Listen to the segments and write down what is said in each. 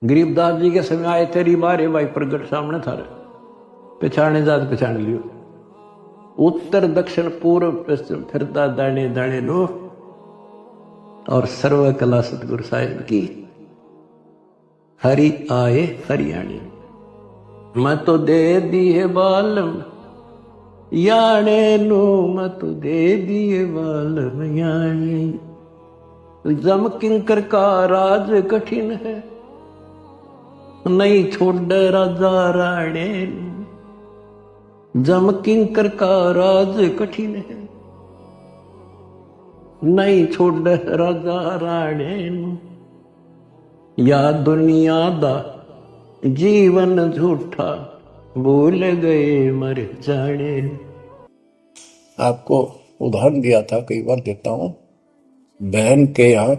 गरीबदास जी के समय आए तेरी मारे भाई प्रगट सामने था, पहचाने जात पहचान लियो। उत्तर दक्षिण पूर्व पश्चिम फिरता दाने दाने लो, और सर्व कला सतगुरु साहिब की हरि आए हरियाणी। मैं तो दे दिए बालम याने नो, मैं तो दे दिए बालम याने। जम किंकर का राज कठिन है, नहीं छोड़ राजा राणे। जम किंकर का राज कठिन है, नहीं छोड़ राजा राणे। या दुनिया दा जीवन झूठा, भूल गए मर जाने। आपको उदाहरण दिया था, कई बार देता हूँ। बहन के यहाँ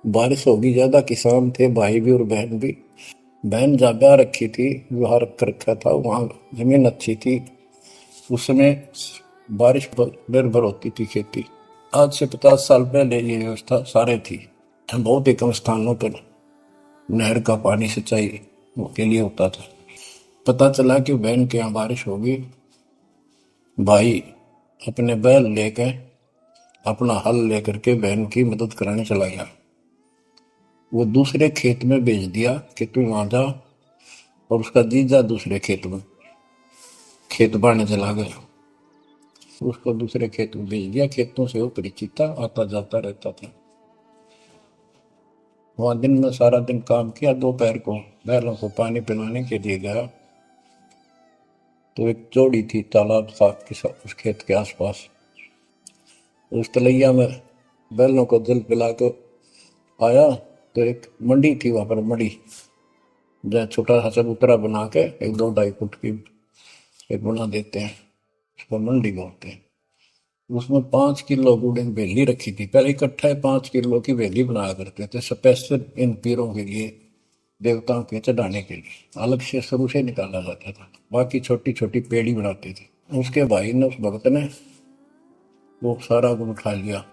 बारिश होगी ज्यादा, किसान थे भाई भी और बहन भी। बहन जागा रखी थी, विवाह कर रखा था, वहां जमीन अच्छी थी, उस समय बारिश पर निर्भर होती थी खेती। आज से 50 साल पहले ये व्यवस्था सारे थी। बहुत ही कम स्थानों पर नहर का पानी सिंचाई के लिए होता था। पता चला कि बहन के यहाँ बारिश होगी, भाई अपने बैल लेकर, अपना हल लेकर के बहन की मदद कराने चला गया। वो दूसरे खेत में भेज दिया कि तू वहां जा, और उसका जीजा दूसरे खेत में खेत बांटने चला गया। उसको दूसरे खेत में भेज दिया, खेतों से वो परिचित था, आता जाता रहता था। वहां दिन में सारा दिन काम किया, दोपहर को बैलों को पानी पिलाने के लिए गया तो एक जोड़ी थी, तालाब था उस खेत के आसपास। उस तलैया में बैलों को जल पिला कर आया तो एक मंडी थी, वहां पर मंडी, जहाँ छोटा सा चबूतरा बना के 1-2-2.5 फुट की एक बना देते हैं, उसको मंडी बोलते हैं। उसमें 5 किलो गुड़ की बेली रखी थी। पहले इकट्ठा 5 किलो की बेली बनाया करते थे, स्पेशल इन पीरों के लिए, देवताओं के चढ़ाने के लिए अलग से शुरू से निकाला जाता था। बाकी छोटी छोटी पेड़ी बनाते थे। उसके भाई ने, उस भक्त ने, वो सारा गुड़ उठा लिया,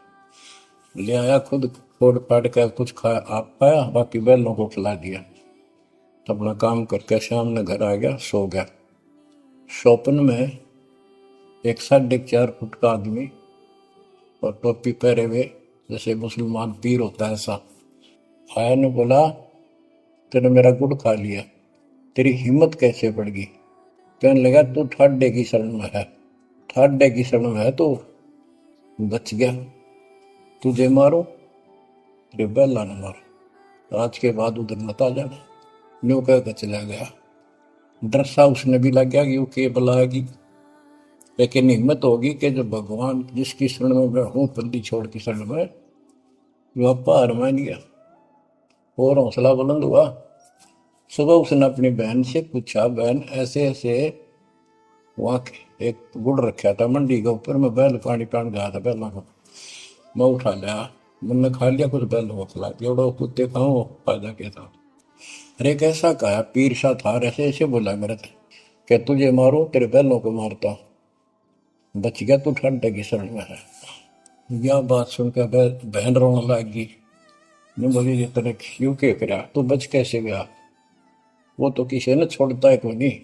ले आया, खुद फोड़ फाड़ कर कुछ खा आप पाया, बाकी बैलों को खिला दिया। अपना काम करके शाम में घर आ गया, सो गया। स्वप्न में एक 4.5 फुट का आदमी और टोपी पहरे हुए, जैसे मुसलमान पीर होता है ऐसा, आया ने बोला, तेने मेरा गुड़ खा लिया, तेरी हिम्मत कैसे बढ़ गई? कहने लगा, तू ठाडे की शरण में है, ठाडे की शरण में है तो बच गया, तुझे मारो तेरे बैला न मारो, आज के बाद उधर मत आ जाना। न्यू कहकर चला गया। डर सा उसने भी लग गया कि वो के बुलाएगी, लेकिन हिम्मत होगी कि जो भगवान जिसकी शरण में मैं हूँ, बंदी छोड़ की शरण में, वो हार मान गया और हौसला बुलंद हुआ। सुबह उसने अपनी बहन से पूछा, बहन ऐसे ऐसे, वहां एक गुड़ रखा था मंडी के ऊपर, मैं बैल पानी पान गया था, बैलों को मैं उठा लिया, मैंने खा लिया, कुछ बैलों को खिला दिया, और कुत्ते खाओ फायदा क्या था। अरे कैसा कहा, पीर शाह था, ऐसे ऐसे बोला मेरे कि तुझे मारो तेरे बैलों को मारता, बच गया तू ठंडे की शरण में है। यह बात सुनकर बहन रोने लगी। मैं बोली, ये तेरे क्यों के करा, तू बच कैसे गया? वो तो किसी ने छोड़ता है कोई नहीं,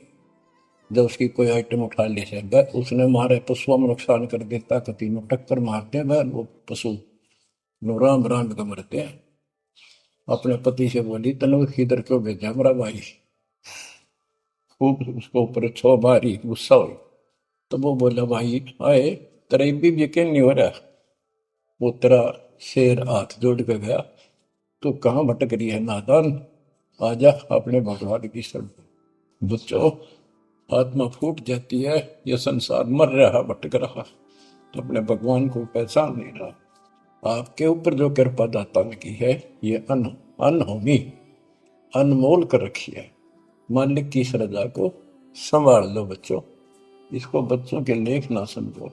जब उसकी कोई आइटम उठा ली से उसने मारे पशुओं में नुकसान कर देता, कति में टक्कर मारते हैं वो पशु राम राम का मरते हैं। अपने पति से बोली, तनु इधर क्यों भेजा मेरा भाई? खूब उसको ऊपर छो मारी, गुस्सा हुई। तो वो बोला, भाई आए तेरा भी यकीन नहीं हो रहा, वो तेरा शेर हाथ जोड़ के गया, तू कहाँ भटक रही है नादान, आजा अपने भगवान की शरण। बच्चों, आत्मा फूट जाती है, यह संसार मर रहा, भटक रहा, तो अपने भगवान को पहचान नहीं रहा। आपके ऊपर जो कृपा दाता ने की है, ये अनहोनी अनमोल कर रखी है। मालिक की श्रद्धा को संभाल लो बच्चों, इसको बच्चों के लेख ना समझो।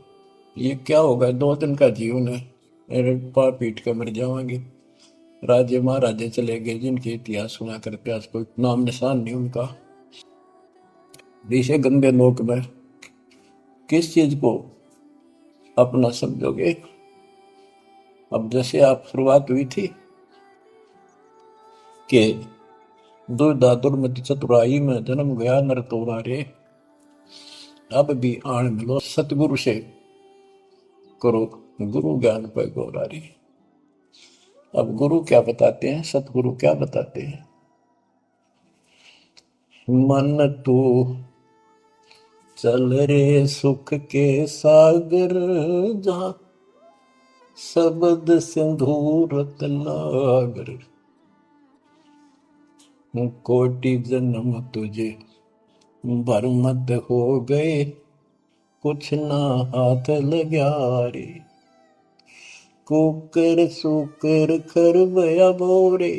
ये क्या होगा, 2 दिन का जीवन है, मेरे पा पीट के मर जाओगे। राजे महाराजे चले गए, जिनके इतिहास सुना करके आज कोई नाम निशान नहीं उनका। इसे गंदे लोक में किस चीज को अपना समझोगे? अब जैसे आप शुरुआत हुई थी कि दुर्दादुर मति चतुराई में जन्म गया नर तोरा रे। अब भी आण मिलो सतगुरु से करो गुरु ज्ञान पे गौरारी। अब गुरु क्या बताते हैं, सतगुरु क्या बताते हैं? मन तू चल रे सुख के सागर, जहां शब्द सिंधु रत्नागर। कोटि जन्म तुझे भरमत हो गए, कुछ ना हाथ लग्या रे। कुकर सुकर खरबया बोरे,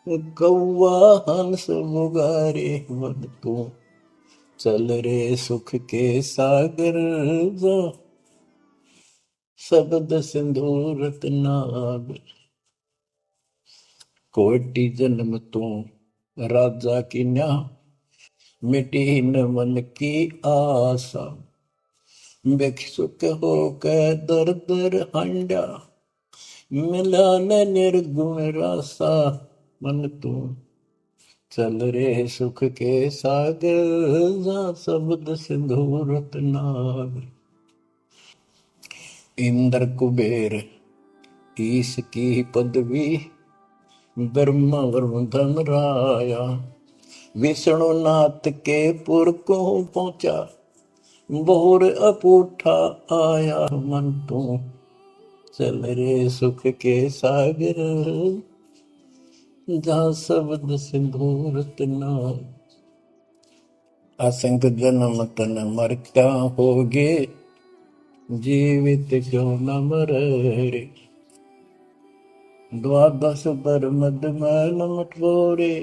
कौआ हंस मुगारे। मन तू चल रे सुख के सागर, जा शब्द सिंधु रत्नागर। कोटि जन्म तू राजा की न्या, मिटी न मन की आशा। भिक्षुक होकर दर दर हांडा, मिला न निर्गुण रासा। मन तू चल रे सुख के सागर, जा शब्द सिंधु रत्नागर। इंद्र कुबेर ईश की पदवी, ब्रह्मा वरुण धन राया। विष्णु नाथ के पुर को पहुंचा, बोर अपूठा आया। मन तू चल रे सुख के सागर, जहाँ शब्द सिंधु रत्नागर। असंख्य जन्म तन मरता होगे, जीवित क्यों न मरे रे। द्वादश बर मद मैल मटोरे,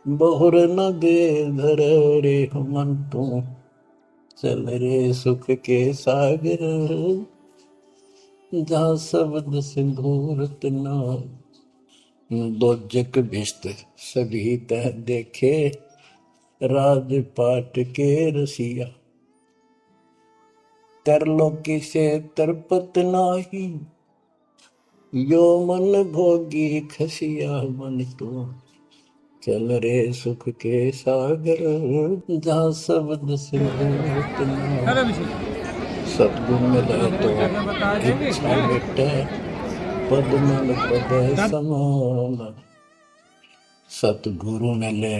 बहुर न दे धर रे। मन तू चल रे सुख के सागर, जहाँ शब्द सिंधु रत्नागर। दोजक भिस्त सभी तह देखे, राजपाट के रसिया। तरलोकी से तरपत नाही, यो मन भोगी खसिया। मन तू चल रे सुख के सागर, जहाँ शब्द सिंधु रत्नागर। सतगुण मिले तो इच्छा मिटे, पद मिल पद समान। सतगुरु मिले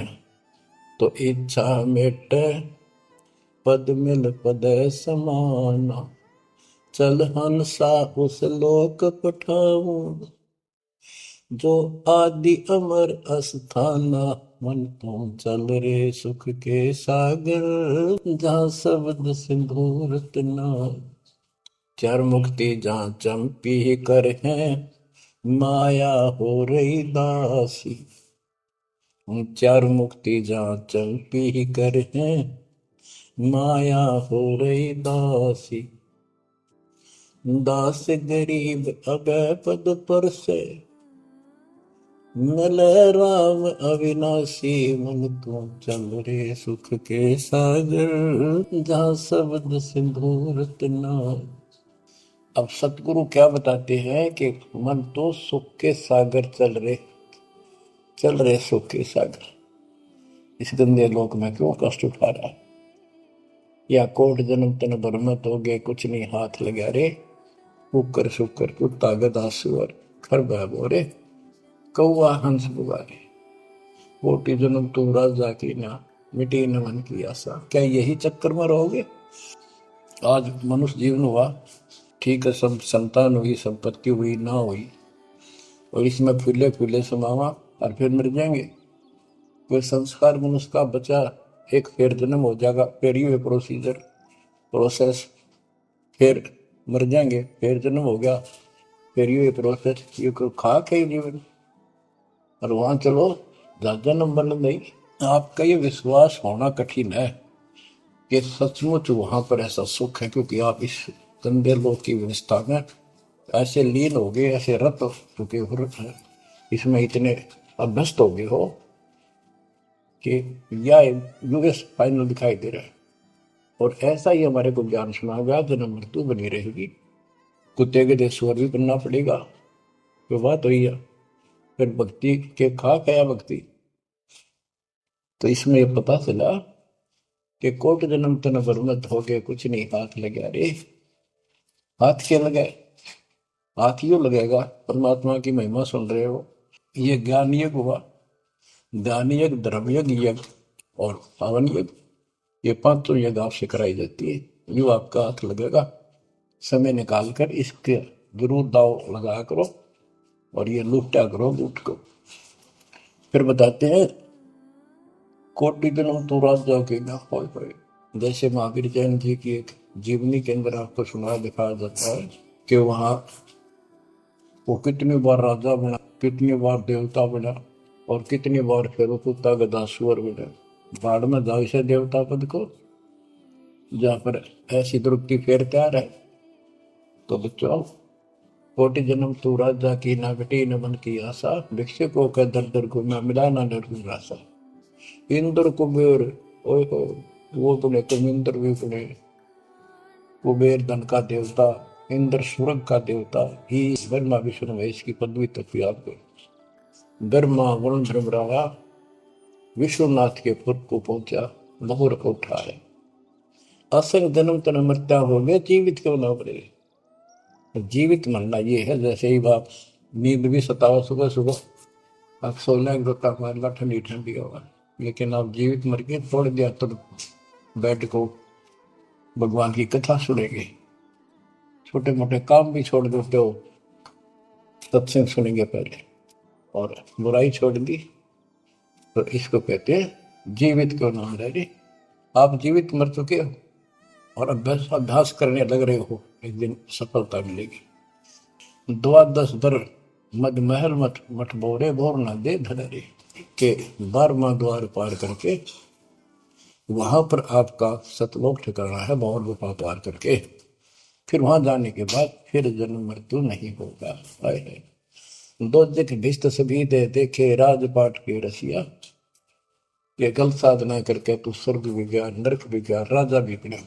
तो इच्छा मिटे, पद मिल पद समाना। चल हंसा उस लोक पठाऊं, जो आदि अमर अस्थाना। मन तू चल रे सुख के सागर, जहाँ शब्द सिंधु रत्नागर। चार मुक्ति जहाँ चंपी कर हैं, माया हो रही दासी। चार मुक्ति जहाँ चंपी कर हैं, माया हो रही दासी। दास गरीब अभय पद पर से, मिले राम अविनाशी। मन तू चल रे सुख के सागर, जहाँ शब्द सिंधु रत्नागर। अब सतगुरु क्या बताते हैं कि मन तो सुख के सागर चल रहे सुख के सागर। इस गंदे लोक में क्यों कष्ट उठा रहा है? या कोट जन्म तन भरमत हो गए, कुछ नहीं हाथ लगा रे। कुकर सुकर कुत्ता गधा सुअर खरबा बोरे, कौआ हंस बुगारे। कोटि जन्म तुम राजा की ना, मिटी न मन की आशा। क्या यही चक्कर में रहोगे? आज मनुष्य जीवन हुआ, ठीक है, सब संतान हुई, संपत्ति हुई ना हुई, और इसमें फूले फूले समावा और फिर मर जाएंगे। कोई संस्कार मनुष्य का बचा, एक फिर जन्म हो जाएगा, फिर ये प्रोसेस, फिर मर जाएंगे, फिर जन्म हो गया, फिर ये प्रोसेस। ये कोई खाक है जीवन? और वहां चलो ज्यादा नंबर नहीं। आपका ये विश्वास होना कठिन है कि सचमुच वहां पर ऐसा सुख है, क्योंकि आप इस गंदे लोक की व्यवस्था में ऐसे लीन हो गए, ऐसे रत हो चुके हो, इसमें इतने अभ्यस्त हो गए हो कि यह यूएस फाइनल दिखाई दे रहा है। और ऐसा ही हमारे को ज्ञान सुना गया, जन्म मृत्यु बनी रहेगी, कुत्ते के देश स्वर भी बनना पड़ेगा। तो बात हुई है। फिर भक्ति के खा गया भक्ति। तो इसमें ये पता चला कि कोट जन्म तन बरमत हो गए, कुछ नहीं हाथ लगे। अरे हाथ क्या लगे? हाथ यूं लगेगा, परमात्मा की महिमा सुन रहे हो। ये ज्ञान यज्ञ हुआ, ध्यान यज्ञ, धर्म यज्ञ, यज्ञ और हवन यज्ञ, ये पांचों यज्ञ आपसे कराई जाती है। यूं आपका हाथ लगेगा, समय निकाल कर इसके जरूर दाव लगा करो और ये लूटा करो लूट को। फिर बताते हैं कोटि जन्म तो राजा के ना होए। जैसे महावीर जैन जी की एक जीवनी के अंदर आपको सुना दिखाया जाता है कि वहां वो कितनी बार राजा बना, कितनी बार देवता बना और कितनी बार फिर कुत्ता गधा सुअर बना। बाढ़ में जाओ इसे देवता पद को, जहां पर ऐसी दुर्गति फेर तैयार है। तो बच्चों, कोटि जन्म तू राजा की ना घटी न मन की आशा, भिक्षुकों के दर दर को मैं मिला ना निर्गुण राशा। इंद्र कुबेर ओए हो, वो बने कमिंद्र भी बने। कुबेर धन का देवता, इंद्र स्वर्ग का देवता ही, ब्रह्मा विष्णु महेश की पदवी तक भी आपको। ब्रह्मा वरुण ब्रह्मरावा विश्वनाथ के पुर को पहुंचा, बहुर को उठाया। असल जन्म तन मृत्या हो गया, जीवित क्यों ना बने। जीवित मरना ये है, जैसे ही बाप नींद भी सतावा सुबह सुबह, आप सोलह गोता मारना ठंडी ठंडी होगा, लेकिन आप जीवित मर के छोड़ दिया तो बेड को भगवान की कथा सुनेंगे। छोटे मोटे काम भी छोड़ देते हो, सत्संग सुनेंगे पहले, और बुराई छोड़ दी तो इसको कहते हैं जीवित क्यों ना रहे। आप जीवित मर चुके हो और अभ्यास करने लग रहे हो, एक दिन सफलता मिलेगी। द्वादश दर मद महल मठ मठ बोरे बोर न दे धरे के 12वां द्वार पार करके वहां पर आपका सतलोक ठिकाना है, बहुत गुफा पार करके। फिर वहां जाने के बाद फिर जन्म मृत्यु नहीं होगा। है दो दिख भिस्त सभी दे देखे राजपाट के रसिया, ये गलत साधना करके तू स्वर्ग भी गया, नरक भी गया, राजा भी बना।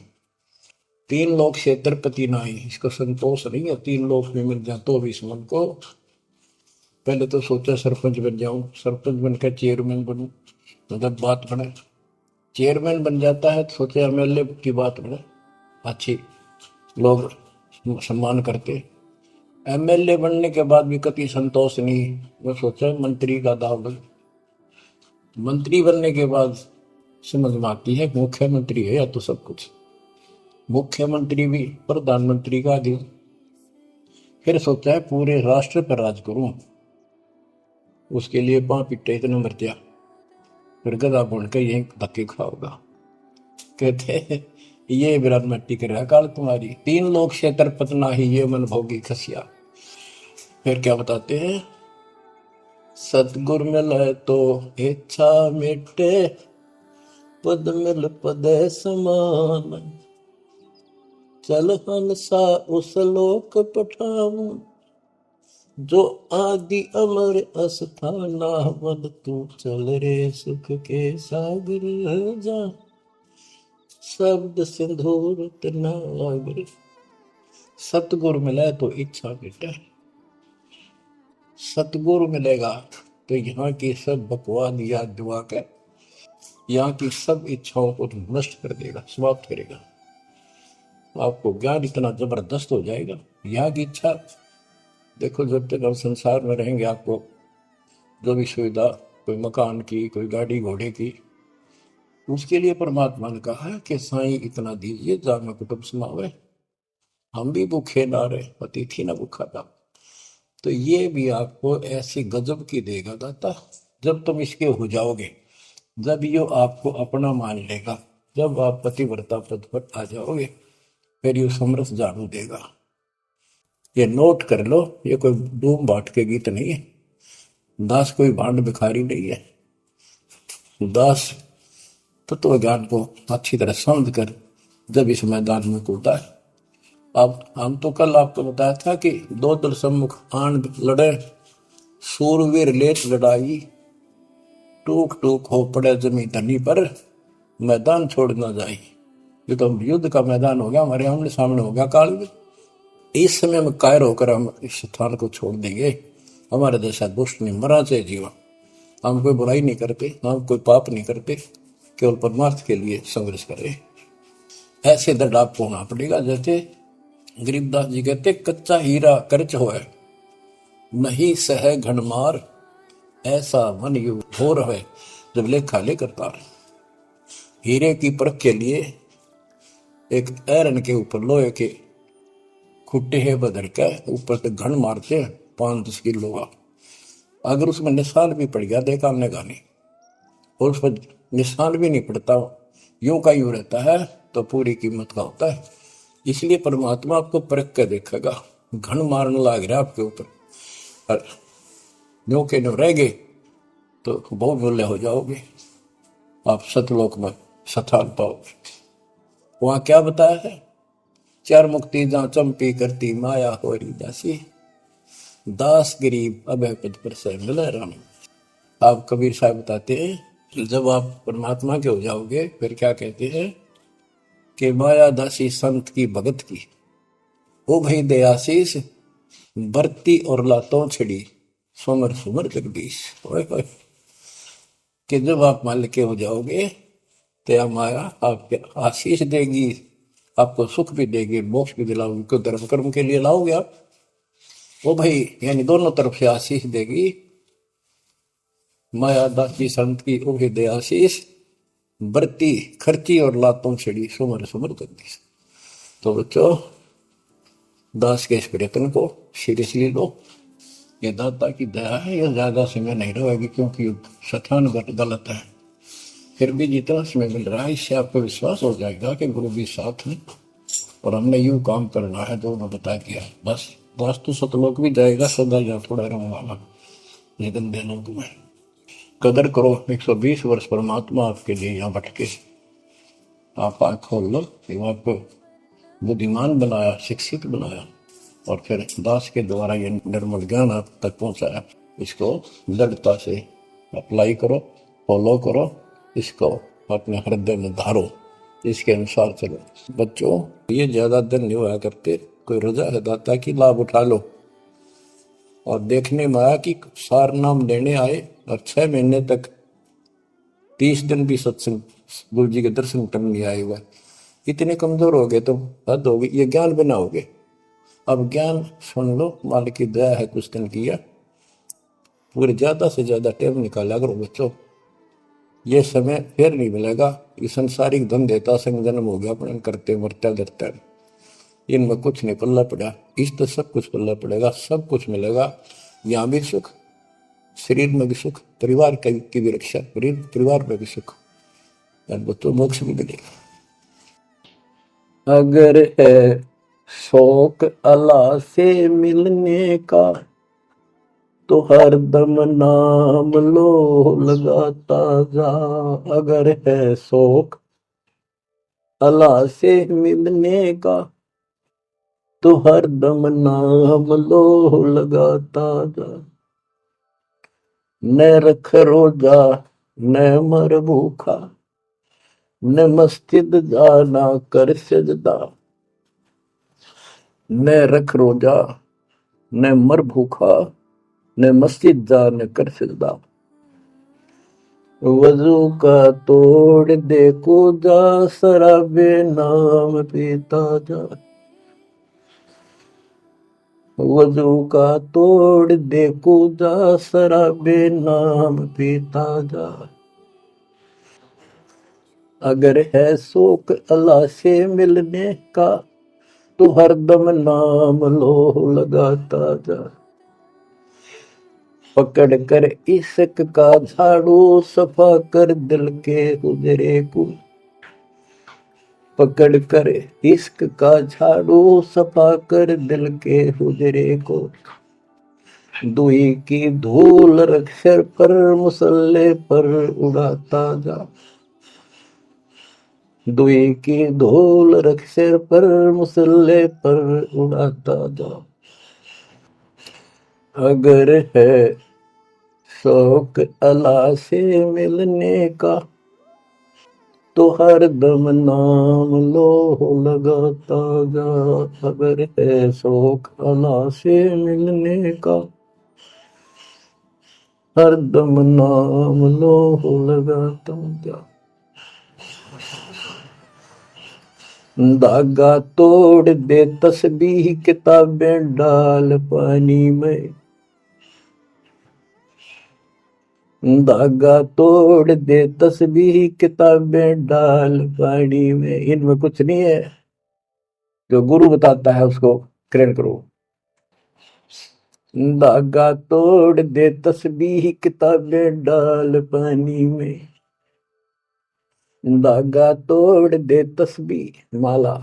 3 लोक से द्रपति नाई, इसको संतोष नहीं है। 3 लोक में मिल जाए तो भी इस मन को। पहले तो सोचा सरपंच बन जाऊं, सरपंच बनकर चेयरमैन बनूं, जब बात बने चेयरमैन बन जाता है तो सोचे एमएलए की बात बने, अच्छी लोग सम्मान करते। एमएलए बनने के बाद भी कभी संतोष नहीं, मैं सोचा मंत्री का दाव लगे। मंत्री बनने के बाद समझ में आती है मुख्यमंत्री है या तो सब कुछ, मुख्यमंत्री भी प्रधानमंत्री का अधिक। फिर सोचा है पूरे राष्ट्र पर राज करूं, उसके लिए पां पिट्टे इतने मर गया, फिर गधा बन के यही धक्के खाओगा। कहते ये विराट मट्टी कर रहा काल तुम्हारी, 3 लोग क्षेत्र पतना ही ये मन भोगी खसिया। फिर क्या बताते हैं, सतगुर मिले तो इच्छा मिटे, पद मिल पद समान, चल हंसा उस लोक पठाऊं, जो आदि अमर अस्थाना, मन तू चल रे सुख के सागर जा, शब्द सिंधुर नागर। सतगुरु मिले तो इच्छा मिटे, सतगुरु मिलेगा तो यहाँ की सब बकवाद याद दिवा कर यहाँ की सब इच्छाओं को नष्ट कर देगा, समाप्त करेगा। आपको ज्ञान इतना जबरदस्त हो जाएगा। यहाँ की इच्छा देखो, जब तक हम संसार में रहेंगे आपको जो भी सुविधा, कोई मकान की, कोई गाड़ी घोड़े की, उसके लिए परमात्मा ने कहा है कि साईं इतना दीजिए जामे कुटुंब समावे। हम भी भूखे ना रहे, अतिथि ना भूखा था। तो ये भी आपको ऐसी गजब की देगा दाता, जब तुम इसके हो जाओगे, जब ये आपको अपना मान लेगा, जब आप पतिव्रता पद पर आ जाओगे, फिर ये समरस झाड़ू देगा। ये नोट कर लो, ये कोई डूम बाट के गीत नहीं है। दास कोई भांड भिखारी नहीं है। दास तत्व ज्ञान को अच्छी तरह समझ कर जब इस मैदान में कूदा है। अब हम तो कल आपको बताया था कि 2 दल सम्मुख आन लड़े, सूरवीर लेट लड़ाई, टूक टूक हो पड़े जमी धनी पर, मैदान छोड़ ना जाए। ये तो युद्ध का मैदान हो गया, हमारे आमने सामने हो गया काल में। इस समय में कायर होकर हम इस स्थान को छोड़ देंगे हमारे जैसा दुष्ट नहीं, मरा चाहे जीवा। हम कोई बुराई नहीं करते, हम कोई पाप नहीं करते, केवल परमार्थ के लिए संघर्ष करें। ऐसे दृढ़ आपको होना पड़ेगा। जैसे गरीबदास जी कहते, कच्चा हीरा कर्च होए, नहीं सह घनमार, ऐसा मन यू हो रहे जब लेखा ले करता रहे। हीरे की परख के लिए एक ऐरन के ऊपर लोहे के खुट्टे है बदल के ऊपर से घन मारते हैं 5-10 किलो का। अगर उसमें निशान भी पड़ गया देखा हमने गाने, और उस पर निशान भी नहीं पड़ता, यूं का यूं रहता है, तो पूरी कीमत का होता है। इसलिए परमात्मा आपको परख के देखेगा। घन मारने लग रहा आपके ऊपर, और न्यो के न्यो रह गए तो बहुत मूल्य हो जाओगे, आप सतलोक में स्थान पाओगे। वहां क्या बताया है, चार मुक्ति जहां चंपी करती माया होरी दासी, दास गरीब अभय पद पर से मिले राम। आप कबीर साहब बताते हैं, जब आप परमात्मा के हो जाओगे फिर क्या कहते हैं कि माया दासी संत की भगत की, ओ भाई दयाशीष, बरती और लातों छिड़ी, सुमर सुमर जगदीश। कि जब आप मान के हो जाओगे तो माया आपके आशीष देगी, आपको सुख भी देगी, मोक्ष भी दिलाओगी। क्यों धर्म कर्म के लिए लाओगे आप, वो भाई यानी दोनों तरफ से आशीष देगी। माया दासी संत की ओ दे आशीष, बरती खर्ची और लातों छिड़ी, सुमर सुमर जगदीश। तो बच्चों, दास के इस प्रयत्न को सीरियसली लो। ये दाता की दया है, ये ज्यादा समय नहीं रहेगी, क्योंकि स्थान गलत है। फिर भी जितना समय मिल रहा है, इससे आपको विश्वास हो जाएगा कि गुरु भी साथ है और हमने यूं काम करना है जो उन्होंने बता दिया। बस वास्तु सतलोक भी जाएगा, सदा या थोड़ा रहूंगा ये गंदे लोग में। कदर करो, 120 वर्ष परमात्मा आपके लिए यहाँ भटके, आप आँख खोल लो। आपको बुद्धिमान बनाया, शिक्षित बनाया, और फिर दास के द्वारा ये निर्मल ज्ञान आप तक पहुंचाया। इसको दृढ़ता से अप्लाई करो, फॉलो करो, इसको अपने हृदय में धारो, इसके अनुसार चलो। बच्चों, ये ज्यादा दिन नहीं हुआ करते, कोई रजा है दाता की, लाभ उठा लो। और देखने में आया कि सार नाम लेने आए और 6 महीने तक 30 दिन भी सत्संग गुरु जी के दर्शन करने नहीं आए हुए। इतने कमजोर हो गए तो हद हो गई, ये ज्ञान बनाओगे। अब ज्ञान सुन लो, मालिक की दया है, कुछ दिन किया, पूरे ज्यादा से ज्यादा टाइम निकाला करो बच्चों। ये समय फिर नहीं मिलेगा। ये संसारिक धन देता संग जन्म हो गया, अपने करते मरते डरते, इनमें कुछ नहीं पल्ला पड़ा। इस तो सब कुछ पल्ला पड़ेगा, सब कुछ मिलेगा। यहाँ भी सुख, शरीर में भी सुख, परिवार की भी रक्षा, परिवार में भी सुख, बच्चों मोक्ष भी मिलेगा। अगर है शौक अल्लाह से मिलने का, तो हर दम नाम लो लगाता जा। अगर है शौक अल्लाह से मिलने का, तो हर दम नाम लो लगाता जा। न रख रोजा न मर भूखा, न मस्जिद जाना कर सजदा। न रख रोजा न मर भूखा, न मस्जिद जा न कर सजदा। वजू का तोड़ दे को जा, शराबे नाम पीता जा। वजू का तोड़ दे को जा, शराबे नाम पीता जा। अगर है शौक अल्लाह से मिलने का, तो हरदम नाम लो लगाता जा। पकड़ कर इश्क का झाड़ू, सफा कर दिल के हुजरे को। पकड़ कर इश्क का झाड़ू, सफा कर दिल के हुजरे को। दुई की धूल रख सिर पर, मुसल्ले पर उड़ाता जा। दुई की धूल रख सिर पर, मुसल्ले पर उड़ाता जा। अगर है शौक अल्लाह से मिलने का, तो हर दम नाम लो लगाता जा। अगर है शौक अल्लाह से मिलने का, हरदम नाम लो लगाता जा। धागा तोड़ दे तस्बीह किताबें डाल पानी में। धागा तोड़ दे तस्बीह किताबें डाल पानी में। इनमें कुछ नहीं है, जो गुरु बताता है उसको ग्रहण करो। धागा तोड़ दे तस्बीह किताबें डाल पानी में। धागा तोड़ दे तस्बीह माला,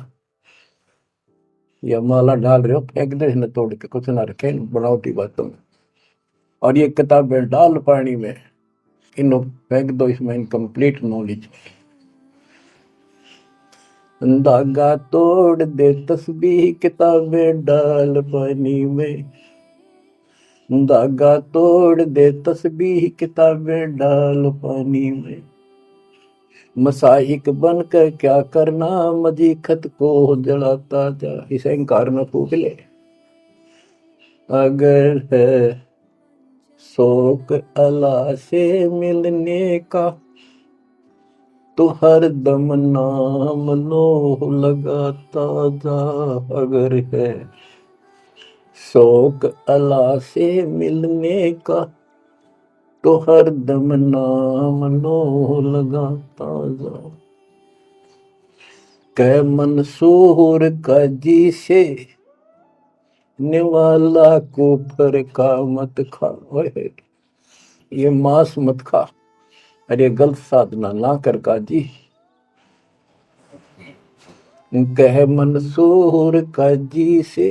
या माला डाल रहे हो फेंक दे न, तोड़ के कुछ ना रखे बनावटी बातों में। और ये किताबें डाल पानी में, इनको फेंक दो, इसमें इनकम्प्लीट नॉलेज। धागा तोड़ दे तस्बीह किताबें डाल पानी में। धागा तोड़ दे तस्बीह किताबें डाल पानी में। मसाइक बनकर क्या करना, मजीखत को जलाता जा। इसे अहंकार में फूक ले। अगर है शौक अल्लाह से मिलने का, तो हर दम नाम लो लगाता जा। अगर है शौक अल्लाह से मिलने का, तो हर दम नाम लो लगाता जा। कह मंसूर का जी से निवाला कुफर का मत खा। ये मांस मत खा, अरे गलत साधना ना कर काजी। कह मंसूर का जी से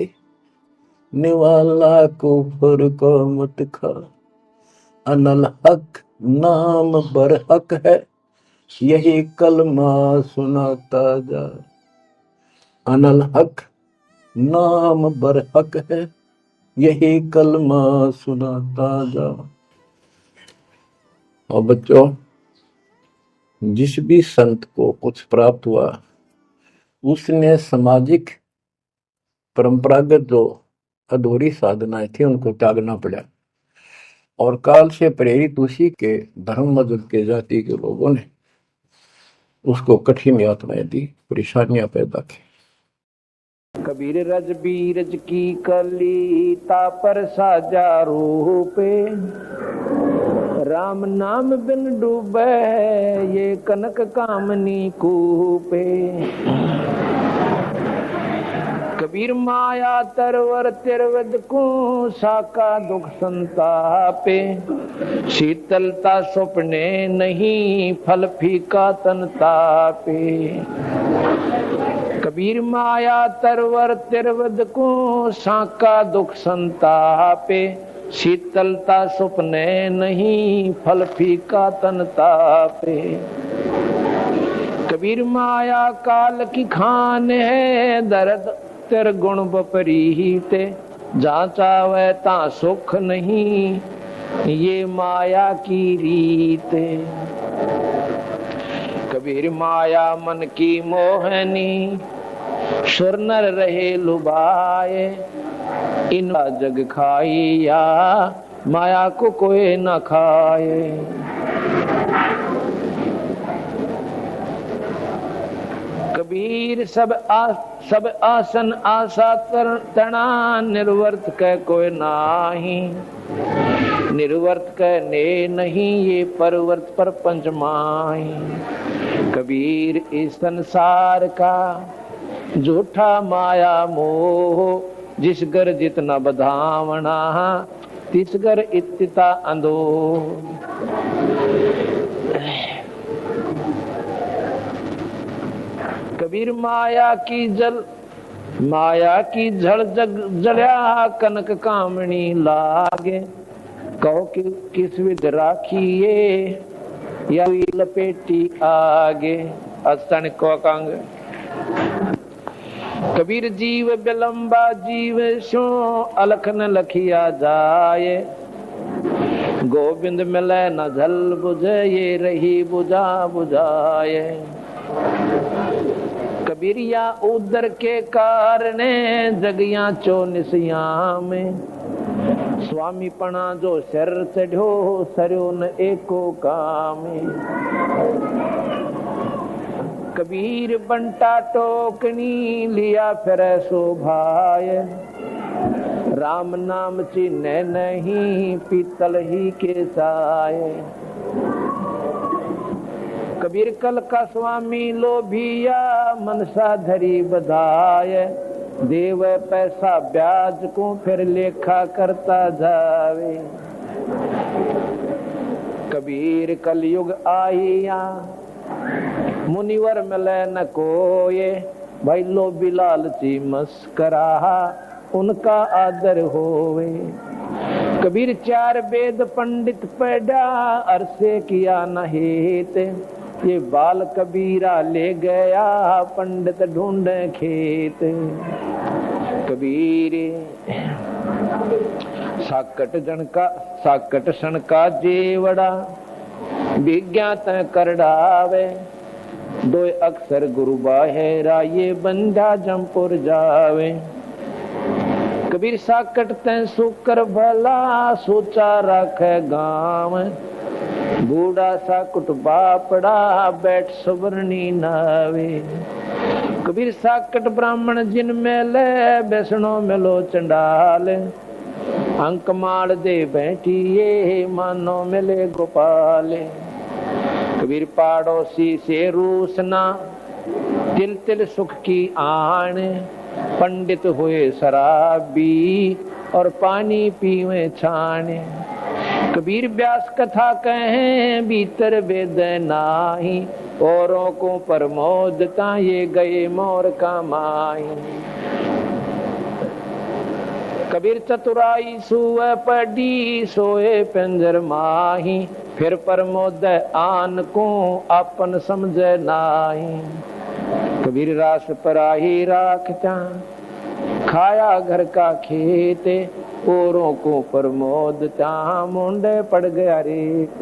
निवाला कुफर का मत खा। अनल हक नाम बर हक है, यही कलमा सुनाता जा। अनल हक नाम बर हक है, यही कलमा सुनाता जा। और बच्चों, जिस भी संत को कुछ प्राप्त हुआ, उसने सामाजिक परंपरागत जो अधूरी साधनाएं थी उनको त्यागना पड़ा। और काल से प्रेरित उसी के धर्म मजहब के जाति के लोगों ने उसको कठिन यातनाएं दी, परेशानियां पैदा की। कबीर रज बीरज की कली तापर साजा रूपे। राम नाम बिन डूबे ये कनक कामनी कूपे। कबीर माया तरवर तिरवद को साका दुख संतापे। शीतलता सुपने नहीं फल फीका तन तापे। कबीर माया तरवर तिरवद को साका दुख संतापे। शीतलता सुपने नहीं फल फीका तन तापे। कबीर माया काल की खान है दर्द तिर गुण बपरीत। जहाँ चावे ता सुख नहीं ये माया की रीत। कबीर माया मन की मोहनी सुर नर रहे लुभाए। इन जग खाई या माया को कोई न खाए। कबीर सब आसन आशा तना निर्वर्त कह कोई नाही। निर्वर्त कह ने नहीं ये परवर्त पर पंचमाही। कबीर इस संसार का झूठा माया मोह। जिस घर जितना बधावना तिस घर इत्ता अंधो। कबीर माया की जल जग जल्या कनक कामनी लागे। कहो कि किस विध राखिए या लपेटी आगे। अस्तन को कंग कबीर जीव बिलंबा जीव सो अलख न लखिया जाए। गोविंद मिले न झल बुझे ये रही बुझा बुझाए। कबीरिया उदर के कारणे जगिया चो निसिया में। स्वामी पणा जो सिर चढ़ो सरयो न एको काम। कबीर बंटा टोकनी लिया फिर सो भाय, राम नाम चिन्ह नहीं पीतल ही के साय। कबीर कल का स्वामी लोभिया मनसा धरी बधाय, देव पैसा ब्याज को फिर लेखा करता जावे। कबीर कलयुग आइया मुनिवर मिले न कोये, भाई लोभी लालची मस्करा उनका आदर होवे। कबीर चार वेद पंडित पढ़ा अरसे किया न हेत, ये बाल कबीरा ले गया पंडित ढूंढे खेत। कबीर साकट सन का जेवड़ा विज्ञात कर डावे, दो अक्षर गुरु बाहेरा ये बंदा जमपुर जावे। कबीर साकट तैं सुकर भला सोचा रखे गाँव, बूढ़ा सा कुट बापड़ा बैठ सुवर्णी नावे। कबीर साकट ब्राह्मण जिन मेले बैसणो मिलो चंडाल, अंक माल दे बैठिए मानो मिले गोपाल। कबीर पाड़ोसी से रूसना तिल तिल सुख की आन, पंडित हुए शराबी और पानी पीवे छान। कबीर व्यास कथा कहें भीतर वेद नाही, औरों को प्रमोदता ये गए मोर कमाई। कबीर चतुराई सुए पड़ी सोए पिंजर माही, फिर प्रमोद आन को अपन समझे नाही। कबीर रास पराही राखता खाया घर का खेत, औरों को प्रमोदता मुंडे पड़ गया रेत।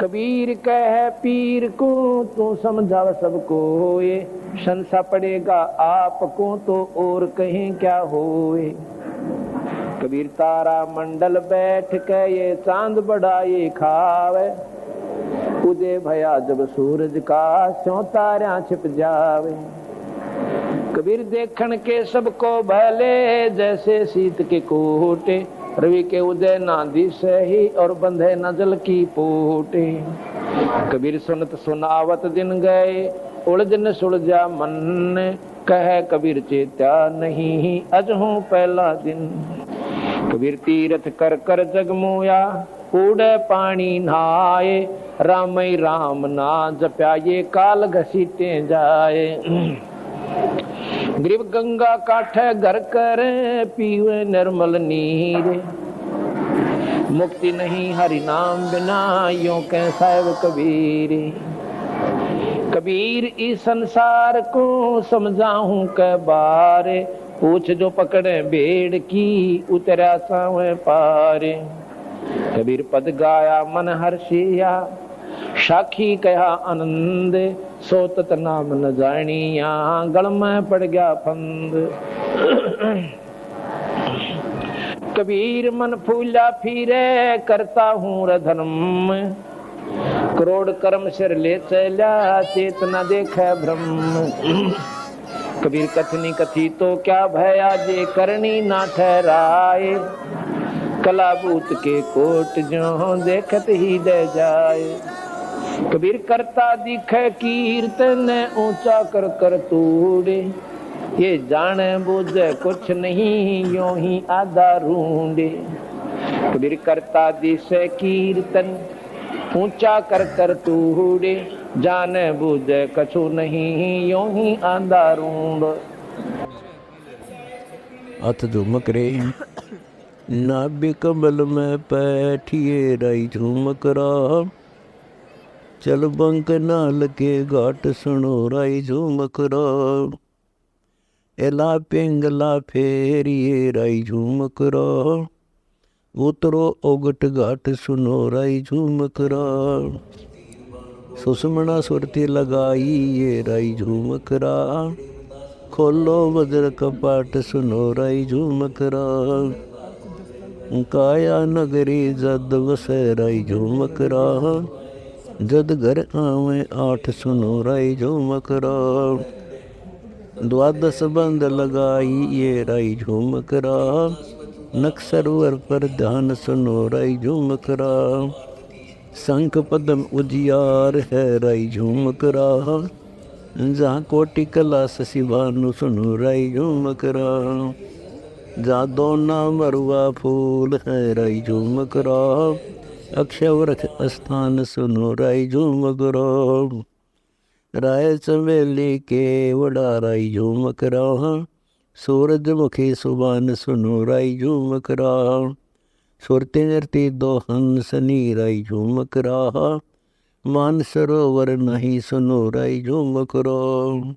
कबीर कह पीर को तू समझाव सबको, ये संसा पड़ेगा आपको तो और कहीं क्या होए। कबीर तारा मंडल बैठ के ये चांद बढ़ाए खावे, उदय भया जब सूरज का स्यों तारा छिप जावे। कबीर देखन के सबको भले जैसे शीत के कोटे, रवि के उदय ना दिसे ही और बंधे न जल की पोटे। कबीर सुनत सुनावत दिन गए उलझ न सुलझा मन, कह कबीर चेत्या नहीं अजहूं पहला दिन। कबीर तीरथ कर कर जगमोया उड़े पानी नहाए, राम राम ना जप्या ये काल घसीटे जाए। ग्रीव गंगा काठे घर करे पीवे निर्मल नीर, मुक्ति नहीं हरि नाम बिना यों कह साहिब कबीर। कबीर इस संसार को समझाऊं के बारे, पूछ जो पकड़े भेड़ की उतरा सावे पारे। कबीर पद गाया मन हर्षिया साखी कहा आनंद, सो तत नाम न जानिया गल में पड़ गया फंद। कबीर मन फूला फिरे करता हूँ रधर्म, करोड़ कर्म सिर ले चला चेतना देखे ब्रह्म। कबीर कथनी कथी तो क्या भया जे करनी ना ठहराए, कलाबूत के कोट जो देखत ही दे जाए। कबीर करता दिखे कीर्तन ऊंचा कर कर तूड़े, ये जाने बुझे कुछ नहीं यों ही आधा रूंडे। कबीर करता दिसे कीर्तन ऊंचा कर कर तूड़े, जाने बुझे कछु नहीं यों ही आधा रूंड। अथ झुमक रे नाभि कमल में बैठिए राई झुमक रा, चल बंक नाल के घाट सुनो राई झुमक रा। एला पिंगला फेरिए राई झुमक रा, उतरो ओगट घाट सुनो राई झुमक रा। सुषमणा सुरती लगाई ये राई झुमक रा, खोलो वज्र कपाट सुनो राई झुमक रा। काया नगरी जद वसै राई झूमक राह, जद घर आवे आठ सुनो राई झूमक राह। द्वादश बंद लगाई ये राई झूमक राह, नख सरोवर पर ध्यान सुनो राई झूमक राह। शंख पद्म उजियार है राई झूमक राह, जहाँ कोटि कला शशि भानु सुनो राई झूमक राह। जहाँ दोना मरुआ फूल है राई झूमक राह, अक्षय वृक्ष स्थान सुनो राई झूमक राह। राय चमेली के वड़ा राई झूमक राह, सूरजमुखी सुबान सुनो राई झूमक राह। सुरति नृति दो हंसनी राई झूमक राह, मान सरोवर नहीं सुनो राई झूमक राह।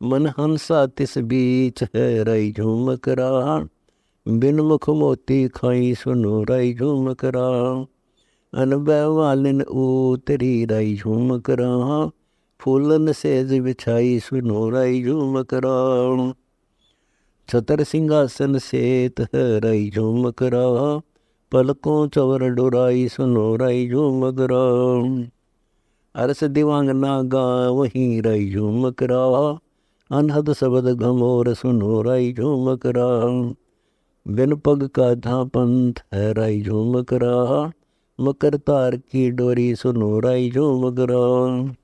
मन हंसा तिस बीच है राई झूमक राह, बिन मुख मोती खाई सुनो राई झूमक राह। अनबै वालिन उतरी राई झूमक राह, फूलन सेज बिछाई सुनो राई झूमक राह। छतर सिंहासन सेत है राई झूमक राह, पलकों चवर डुराई सुनो राई झूमक राह। अरस दिवांगना गावहीं राई झूमक राह, अनहद शब्द घमोर सुनो राई झूमक राह। बिन पग का जहाँ पंथ है राई झूमक राह, मकर तार की डोरी सुनो राई झूमक राह।